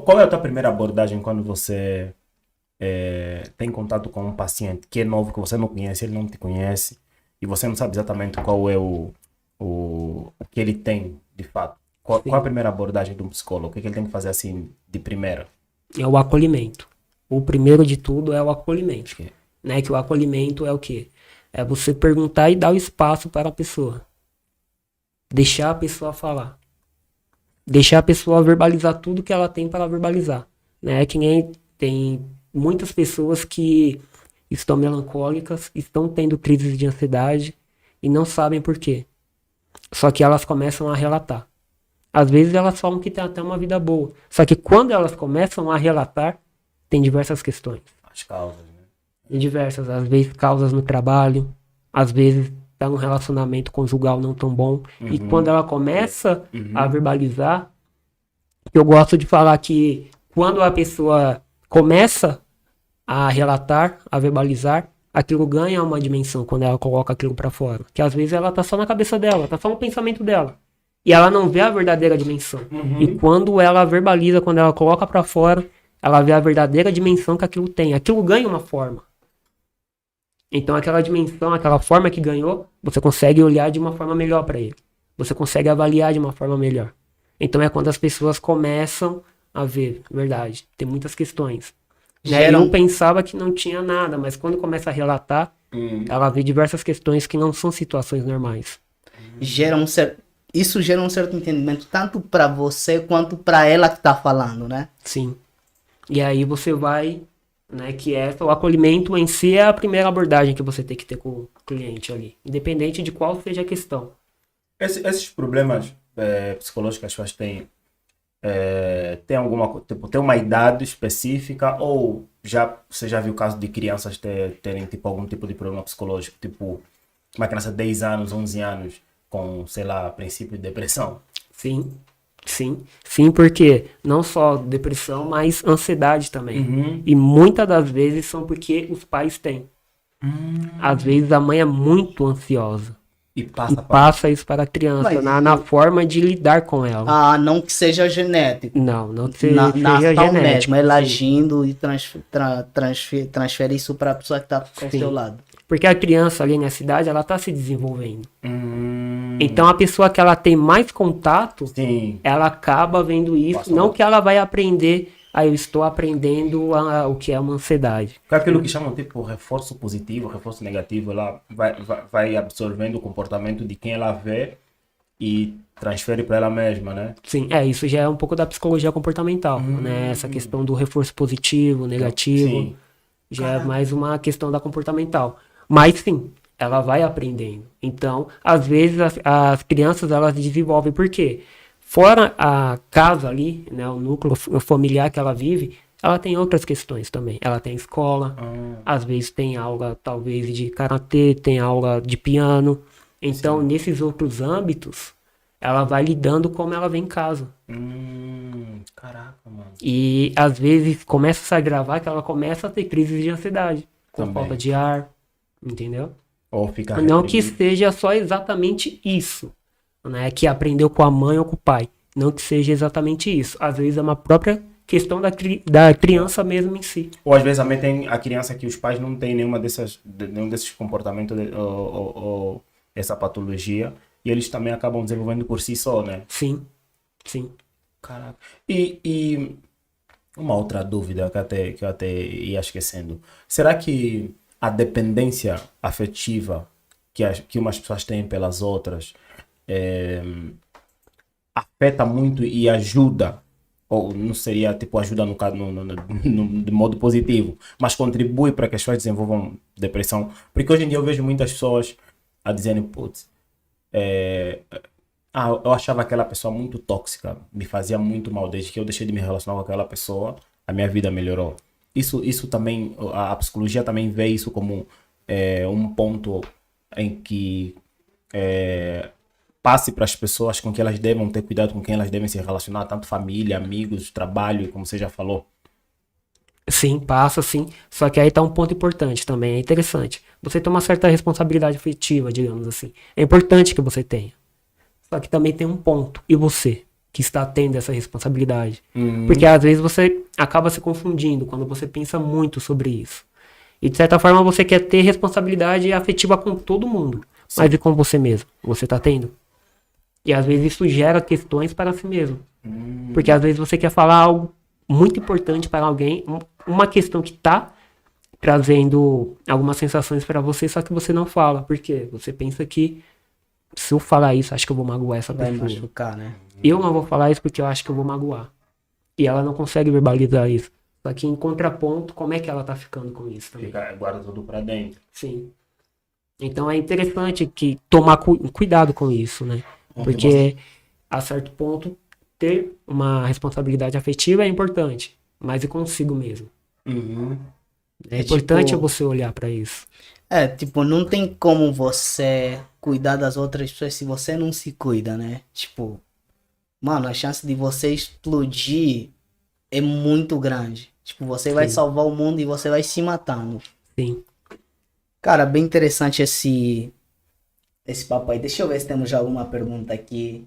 qual é a tua primeira abordagem quando você tem contato com um paciente que é novo, que você não conhece, ele não te conhece, e você não sabe exatamente qual é o que ele tem, de fato? Qual a Sim. primeira abordagem de um psicólogo? O que ele tem que fazer assim de primeira? É o acolhimento. O primeiro de tudo é o acolhimento. Acho que Né? Que o acolhimento é o quê? É você perguntar e dar o espaço para a pessoa. Deixar a pessoa falar. Deixar a pessoa verbalizar tudo que ela tem para verbalizar. Né? Que nem tem muitas pessoas que estão melancólicas, estão tendo crises de ansiedade e não sabem por quê. Só que elas começam a relatar. Às vezes elas falam que tem até uma vida boa. Só que quando elas começam a relatar, tem diversas questões. as causas, né? Tem diversas, às vezes causas no trabalho, às vezes tá num relacionamento conjugal não tão bom. E quando ela começa a verbalizar, eu gosto de falar que quando a pessoa começa a relatar, a verbalizar, aquilo ganha uma dimensão quando ela coloca aquilo pra fora. Que às vezes ela tá só na cabeça dela, tá só no pensamento dela. E ela não vê a verdadeira dimensão. E quando ela verbaliza, quando ela coloca pra fora, ela vê a verdadeira dimensão que aquilo tem. Aquilo ganha uma forma. Então aquela dimensão, aquela forma que ganhou, você consegue olhar de uma forma melhor pra ele. Você consegue avaliar de uma forma melhor. Então é quando as pessoas começam a ver, verdade, tem muitas questões. Né? Eu pensava que não tinha nada, mas quando começa a relatar, ela vê diversas questões que não são situações normais. Gera um certo, isso gera um certo entendimento tanto para você quanto para ela que tá falando, né? Sim. E aí você vai, né, que é o acolhimento em si é a primeira abordagem que você tem que ter com o cliente ali, independente de qual seja a questão. Esses problemas psicológicos que as pessoas têm, tem alguma, tipo, tem uma idade específica ou você já viu o caso de crianças terem tipo, algum tipo de problema psicológico, tipo uma criança de 10 anos, 11 anos com, sei lá, princípio de depressão? Sim, sim, porque não só depressão, mas ansiedade também. E muitas das vezes são porque os pais têm. Às vezes a mãe é muito ansiosa E e passa para... passa isso para a criança, Mas na forma de lidar com ela. Ah, não que seja genético. Não que Na seja ação genético. mesmo, ela Sim. agindo e transfere isso para a pessoa que tá ao Sim. seu lado. Porque a criança ali nessa idade, ela tá se desenvolvendo. Então a pessoa que ela tem mais contato, Sim. ela acaba vendo isso, Passa não muito. que ela vai aprender, eu estou aprendendo o que é uma ansiedade. É aquilo que chamam tipo reforço positivo, reforço negativo, ela vai absorvendo o comportamento de quem ela vê e transfere para ela mesma, né? Sim, isso já é um pouco da psicologia comportamental, né? Essa questão do reforço positivo, negativo, Sim. já é mais uma questão da comportamental. Mas sim, ela vai aprendendo. Então, às vezes as crianças elas desenvolvem, por quê? Fora a casa ali, né, o núcleo familiar que ela vive, ela tem outras questões também. Ela tem escola, às vezes tem aula talvez de karatê, tem aula de piano. Então, nesses outros âmbitos, ela vai lidando como ela vem em casa. Caraca, mano. E às vezes começa a se agravar que ela começa a ter crises de ansiedade, com Também. falta de ar, entendeu? Ou fica Não que reprimido. seja só exatamente isso, né? Que aprendeu com a mãe ou com o pai. Não que seja exatamente isso. Às vezes é uma própria questão da criança mesmo em si. Ou às vezes também tem a criança que os pais não têm nenhum desses comportamentos ou essa patologia e eles também acabam desenvolvendo por si só, né? Sim. Caraca. E uma outra dúvida que eu até ia esquecendo. Será que a dependência afetiva que umas pessoas têm pelas outras afeta muito e ajuda? Ou não seria tipo ajuda no caso de modo positivo, mas contribui para que as pessoas desenvolvam depressão? Porque hoje em dia eu vejo muitas pessoas a dizerem, putz, eu achava aquela pessoa muito tóxica, me fazia muito mal. Desde que eu deixei de me relacionar com aquela pessoa, a minha vida melhorou. Isso também, a psicologia também vê isso como um ponto em que passe para as pessoas com que elas devem ter cuidado, com quem elas devem se relacionar, tanto família, amigos, trabalho, como você já falou. Sim, passa sim. Só que aí tá um ponto importante também, é interessante. Você tem uma certa responsabilidade afetiva, digamos assim. É importante que você tenha. Só que também tem um ponto. E você? que está tendo essa responsabilidade. Porque às vezes você acaba se confundindo quando você pensa muito sobre isso. E de certa forma você quer ter responsabilidade afetiva com todo mundo. Sim. Mas e com você mesmo? Você tá tendo? E às vezes isso gera questões para si mesmo. Porque às vezes você quer falar algo muito importante para alguém, uma questão que tá trazendo algumas sensações para você, só que você não fala. Por quê? Você pensa que se eu falar isso, acho que eu vou magoar essa pessoa. Vai machucar, né? Eu não vou falar isso porque eu acho que eu vou magoar. E ela não consegue verbalizar isso. Só que em contraponto, como é que ela tá ficando com isso também? Guarda tudo pra dentro. Sim. Então é interessante que tomar cuidado com isso, né? Porque a certo ponto ter uma responsabilidade afetiva é importante, mas e consigo mesmo. É importante você olhar pra isso. Tipo, não tem como você cuidar das outras pessoas se você não se cuida, né? Tipo, mano, a chance de você explodir é muito grande. Tipo, você vai salvar o mundo e você vai se matando. Sim. Cara, bem interessante esse papo aí. Deixa eu ver se temos já alguma pergunta aqui.